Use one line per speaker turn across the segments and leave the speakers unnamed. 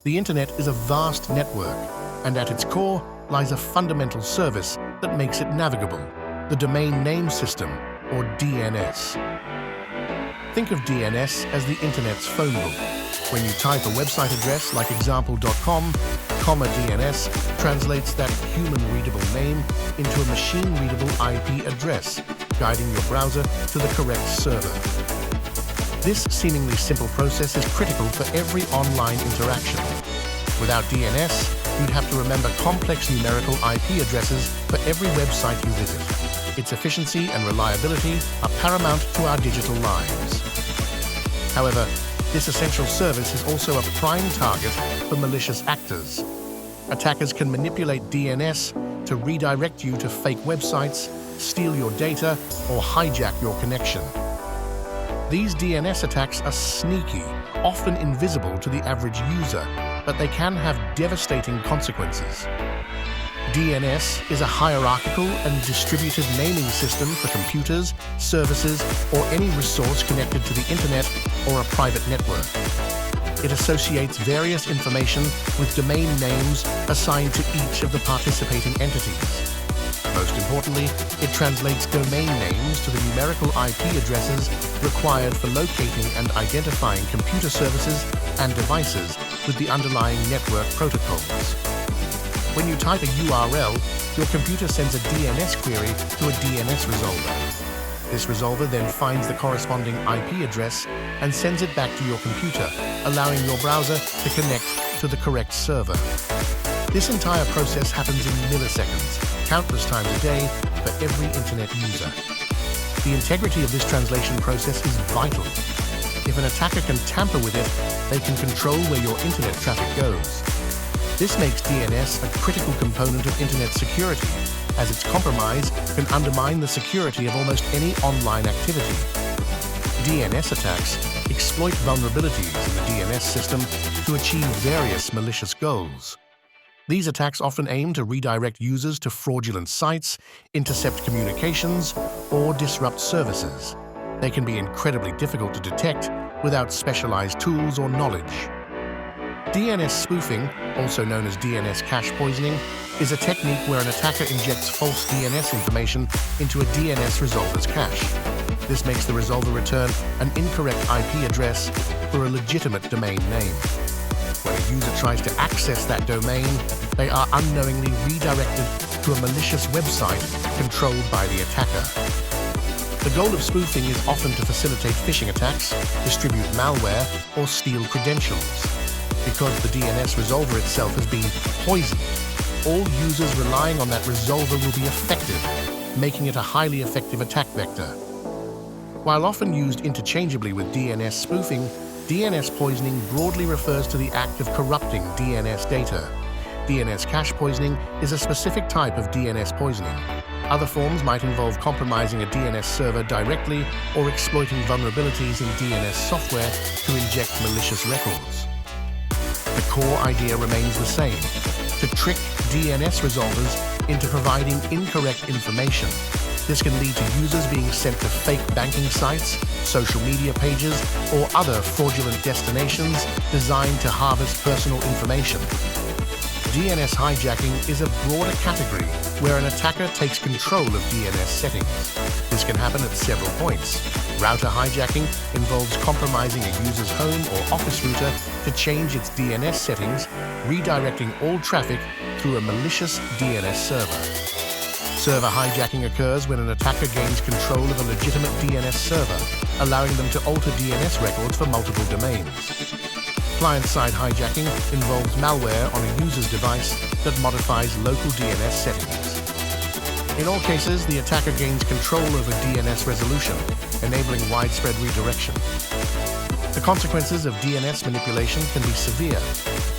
The Internet is a vast network, and at its core lies a fundamental service that makes it navigable, the Domain Name System, or DNS. Think of DNS as the Internet's phone book. When you type a website address like example.com, DNS translates that human-readable name into a machine-readable IP address, guiding your browser to the correct server. This seemingly simple process is critical for every online interaction. Without DNS, you'd have to remember complex numerical IP addresses for every website you visit. Its efficiency and reliability are paramount to our digital lives. However, this essential service is also a prime target for malicious actors. Attackers can manipulate DNS to redirect you to fake websites, steal your data, or hijack your connection. These DNS attacks are sneaky, often invisible to the average user, but they can have devastating consequences. DNS is a hierarchical and distributed naming system for computers, services, or any resource connected to the Internet or a private network. It associates various information with domain names assigned to each of the participating entities. Most importantly, it translates domain names to the numerical IP addresses required for locating and identifying computer services and devices with the underlying network protocols. When you type a URL, your computer sends a DNS query to a DNS resolver. This resolver then finds the corresponding IP address and sends it back to your computer, allowing your browser to connect to the correct server. This entire process happens in milliseconds, countless times a day for every Internet user. The integrity of this translation process is vital. If an attacker can tamper with it, they can control where your Internet traffic goes. This makes DNS a critical component of Internet security, as its compromise can undermine the security of almost any online activity. DNS attacks exploit vulnerabilities in the DNS system to achieve various malicious goals. These attacks often aim to redirect users to fraudulent sites, intercept communications, or disrupt services. They can be incredibly difficult to detect without specialized tools or knowledge. DNS spoofing, also known as DNS cache poisoning, is a technique where an attacker injects false DNS information into a DNS resolver's cache. This makes the resolver return an incorrect IP address for a legitimate domain name. When a user tries to access that domain, they are unknowingly redirected to a malicious website controlled by the attacker. The goal of spoofing is often to facilitate phishing attacks, distribute malware, or steal credentials. Because the DNS resolver itself has been poisoned, all users relying on that resolver will be affected, making it a highly effective attack vector. While often used interchangeably with DNS spoofing, DNS poisoning broadly refers to the act of corrupting DNS data. DNS cache poisoning is a specific type of DNS poisoning. Other forms might involve compromising a DNS server directly or exploiting vulnerabilities in DNS software to inject malicious records. The core idea remains the same: to trick DNS resolvers into providing incorrect information. This can lead to users being sent to fake banking sites, social media pages, or other fraudulent destinations designed to harvest personal information. DNS hijacking is a broader category where an attacker takes control of DNS settings. This can happen at several points. Router hijacking involves compromising a user's home or office router to change its DNS settings, redirecting all traffic through a malicious DNS server. Server hijacking occurs when an attacker gains control of a legitimate DNS server, allowing them to alter DNS records for multiple domains. Client-side hijacking involves malware on a user's device that modifies local DNS settings. In all cases, the attacker gains control over DNS resolution, enabling widespread redirection. The consequences of DNS manipulation can be severe.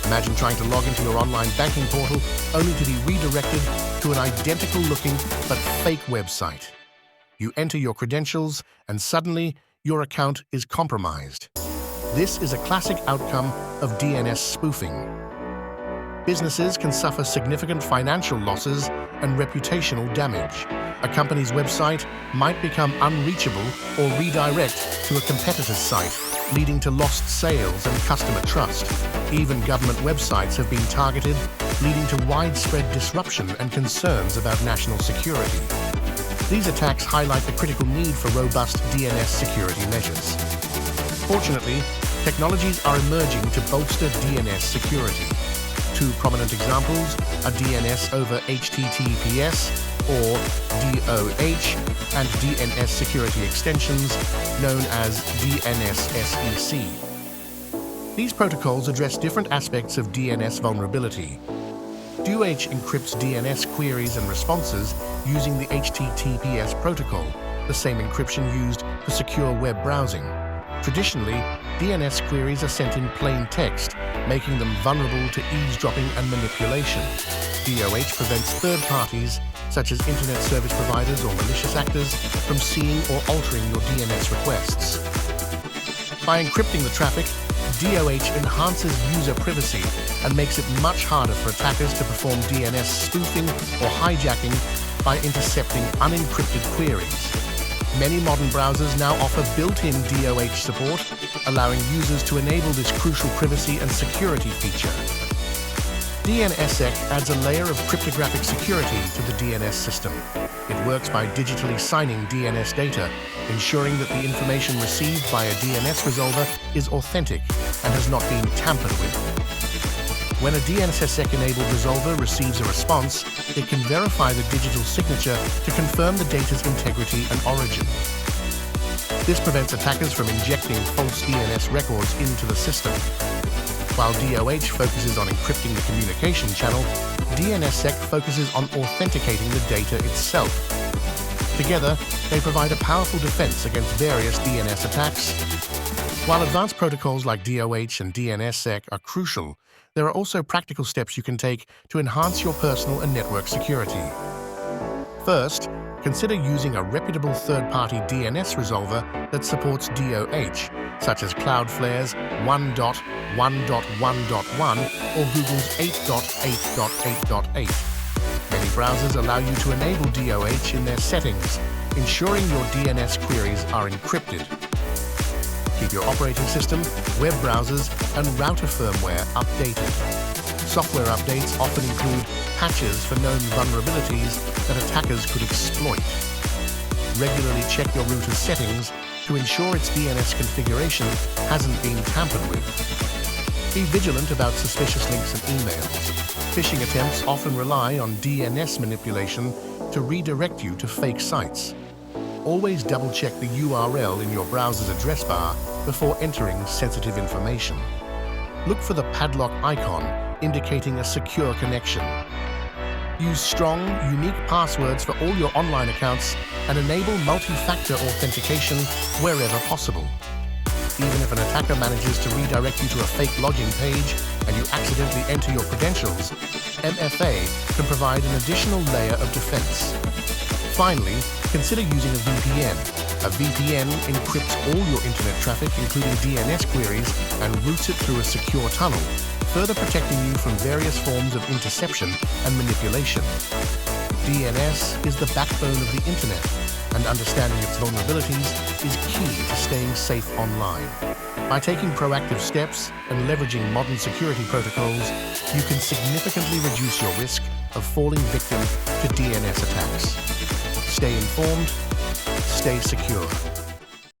Imagine trying to log into your online banking portal only to be redirected to an identical-looking but fake website. You enter your credentials, and suddenly your account is compromised. This is a classic outcome of DNS spoofing. Businesses can suffer significant financial losses and reputational damage. A company's website might become unreachable or redirect to a competitor's site, leading to lost sales and customer trust. Even government websites have been targeted, leading to widespread disruption and concerns about national security. These attacks highlight the critical need for robust DNS security measures. Fortunately, technologies are emerging to bolster DNS security. Two prominent examples are DNS over HTTPS, or DOH, and DNS security extensions, known as DNSSEC. These protocols address different aspects of DNS vulnerability. DOH encrypts DNS queries and responses using the HTTPS protocol, the same encryption used for secure web browsing. Traditionally, DNS queries are sent in plain text, making them vulnerable to eavesdropping and manipulation. DOH prevents third parties, such as internet service providers or malicious actors, from seeing or altering your DNS requests. By encrypting the traffic, DOH enhances user privacy and makes it much harder for attackers to perform DNS spoofing or hijacking by intercepting unencrypted queries. Many modern browsers now offer built-in DOH support, allowing users to enable this crucial privacy and security feature. DNSSEC adds a layer of cryptographic security to the DNS system. It works by digitally signing DNS data, ensuring that the information received by a DNS resolver is authentic and has not been tampered with. When a DNSSEC-enabled resolver receives a response, it can verify the digital signature to confirm the data's integrity and origin. This prevents attackers from injecting false DNS records into the system. While DOH focuses on encrypting the communication channel, DNSSEC focuses on authenticating the data itself. Together, they provide a powerful defense against various DNS attacks. While advanced protocols like DOH and DNSSEC are crucial, there are also practical steps you can take to enhance your personal and network security. First, consider using a reputable third-party DNS resolver that supports DOH, such as Cloudflare's 1.1.1.1 or Google's 8.8.8.8. Many browsers allow you to enable DOH in their settings, ensuring your DNS queries are encrypted. Keep your operating system, web browsers, and router firmware updated. Software updates often include patches for known vulnerabilities that attackers could exploit. Regularly check your router's settings to ensure its DNS configuration hasn't been tampered with. Be vigilant about suspicious links and emails. Phishing attempts often rely on DNS manipulation to redirect you to fake sites. Always double-check the URL in your browser's address bar before entering sensitive information. Look for the padlock icon indicating a secure connection. Use strong, unique passwords for all your online accounts and enable multi-factor authentication wherever possible. Even if an attacker manages to redirect you to a fake login page and you accidentally enter your credentials, MFA can provide an additional layer of defense. Finally, consider using a VPN. A VPN encrypts all your internet traffic, including DNS queries, and routes it through a secure tunnel, further protecting you from various forms of interception and manipulation. DNS is the backbone of the internet, and understanding its vulnerabilities is key to staying safe online. By taking proactive steps and leveraging modern security protocols, you can significantly reduce your risk of falling victim to DNS attacks. Stay informed, stay secure.